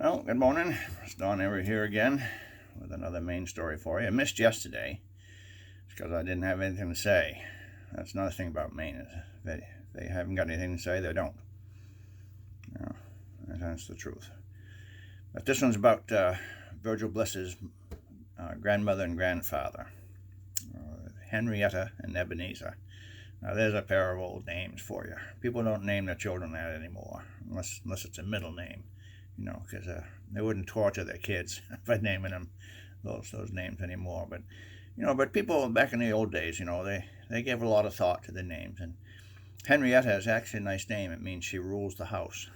Well, good morning. It's Don over here again with another main story for you. I missed yesterday because I didn't have anything to say. That's another thing about Maine. If they haven't got anything to say, they don't. No, that's the truth. But this one's about Virgil Bliss's grandmother and grandfather, Henrietta and Ebenezer. Now, there's a pair of old names for you. People don't name their children that anymore, unless it's a middle name. Because they wouldn't torture their kids by naming them those names anymore. But people back in the old days, they gave a lot of thought to the names. And Henrietta is actually a nice name. It means she rules the house.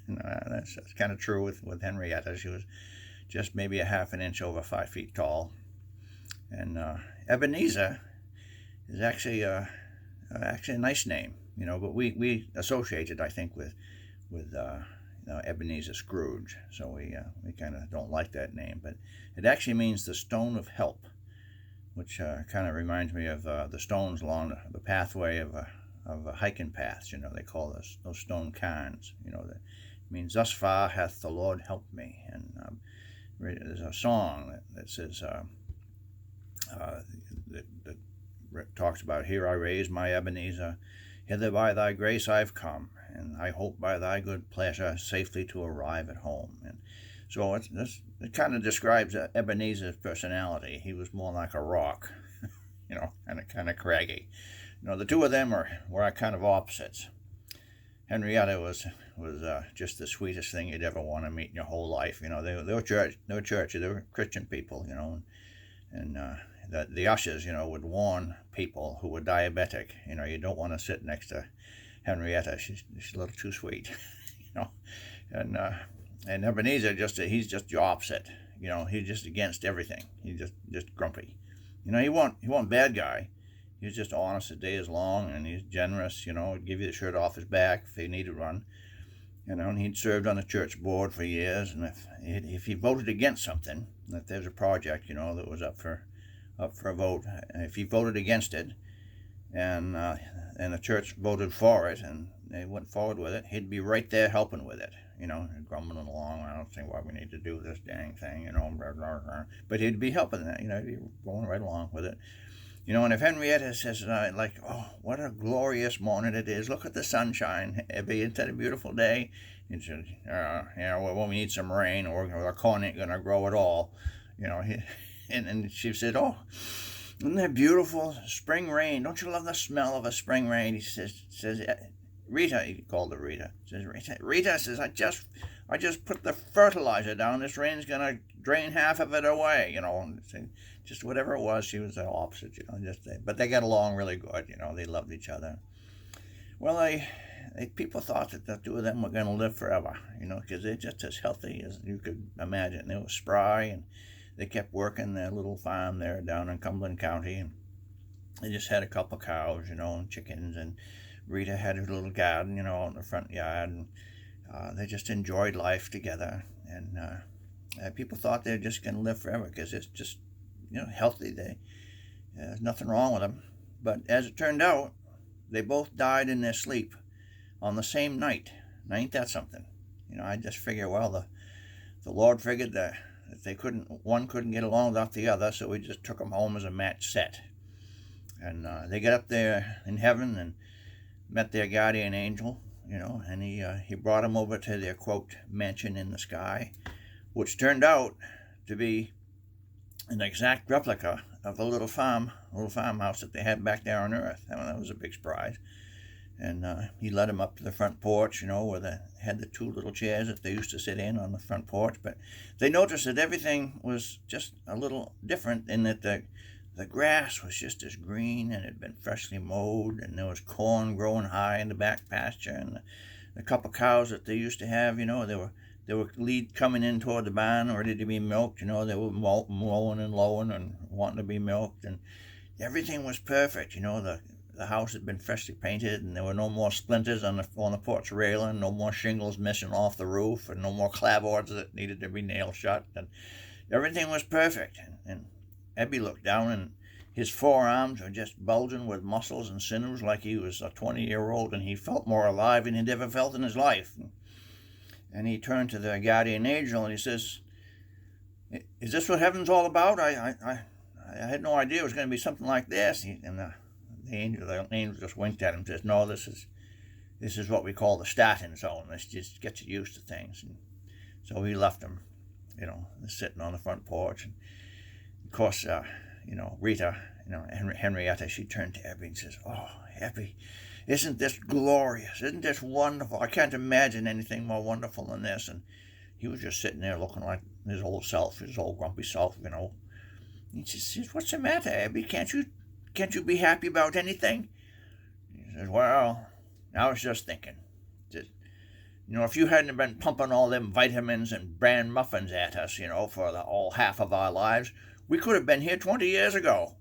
That's kind of true with Henrietta. She was just maybe a half an inch over 5 feet tall. And Ebenezer is actually a nice name, but we associated, I think, with Ebenezer Scrooge, so we kind of don't like that name. But it actually means the stone of help, which kind of reminds me of the stones along the pathway of hiking paths. They call those stone cairns. That means thus far hath the Lord helped me. And there's a song that says that talks about, here I raise my Ebenezer, hither by thy grace I've come, and I hope by thy good pleasure safely to arrive at home. And so it kind of describes Ebenezer's personality. He was more like a rock, kind of craggy. The two of them were kind of opposites. Henrietta was just the sweetest thing you'd ever want to meet in your whole life. They were churchy, they were Christian people, and the ushers, would warn people who were diabetic, you don't want to sit next to Henrietta. She's a little too sweet, And Ebenezer he's just the opposite. He's just against everything. He's just grumpy. He wasn't bad guy. He was just honest. The day is long, and he's generous. He'd give you the shirt off his back if he needed one. And he'd served on the church board for years. And if he voted against something, if there's a project, that was up for a vote, if he voted against it, and the church voted for it, and they went forward with it, he'd be right there helping with it, grumbling along. I don't think why we need to do this dang thing, blah, blah, blah. But he'd be helping that, he'd be going right along with it. And if Henrietta says, oh, what a glorious morning it is, look at the sunshine, isn't that a beautiful day? He said, well, we need some rain, or our corn ain't going to grow at all, and she said, oh, isn't that beautiful spring rain? Don't you love the smell of a spring rain? He says, Rita, he called her Rita. Says Rita says, I just put the fertilizer down. This rain's gonna drain half of it away. Just whatever it was, she was the opposite. But they got along really good. They loved each other. Well, people thought that the two of them were gonna live forever. Because they're just as healthy as you could imagine. They were spry, and they kept working their little farm there down in Cumberland County, and they just had a couple of cows, and chickens, and Rita had her little garden, in the front yard, and they just enjoyed life together. And people thought they were just going to live forever because it's just, healthy. There's nothing wrong with them. But as it turned out, they both died in their sleep on the same night. Now, ain't that something? I just figure, well, the Lord figured that one couldn't get along without the other, so he just took them home as a match set. And they got up there in heaven and met their guardian angel, and he brought them over to their, quote, mansion in the sky, which turned out to be an exact replica of the little farmhouse that they had back there on Earth. That was a big surprise. And he led them up to the front porch, where they had the two little chairs that they used to sit in on the front porch. But they noticed that everything was just a little different in that the grass was just as green and had been freshly mowed, and there was corn growing high in the back pasture, and the couple of cows that they used to have, they were lead coming in toward the barn ready to be milked. They were mowing and lowing and wanting to be milked, and everything was perfect. The house had been freshly painted, and there were no more splinters on the porch railing, no more shingles missing off the roof, and no more clapboards that needed to be nailed shut. And everything was perfect. And Ebby looked down, and his forearms were just bulging with muscles and sinews like he was a 20-year-old, and he felt more alive than he'd ever felt in his life. And he turned to the guardian angel and he says, "Is this what heaven's all about? I had no idea it was going to be something like this." And the angel just winked at him and says, "No, this is what we call the starting zone. This just gets you used to things." And so he left him, sitting on the front porch. And of course, Rita, Henrietta, she turned to Eppie and says, "Oh, Eppie, isn't this glorious? Isn't this wonderful? I can't imagine anything more wonderful than this." And he was just sitting there looking like his old self, his old grumpy self, And she says, "What's the matter, Eppie? Can't you be happy about anything?" He says, "Well, I was just thinking. If you hadn't been pumping all them vitamins and bran muffins at us, for all half of our lives, we could have been here 20 years ago."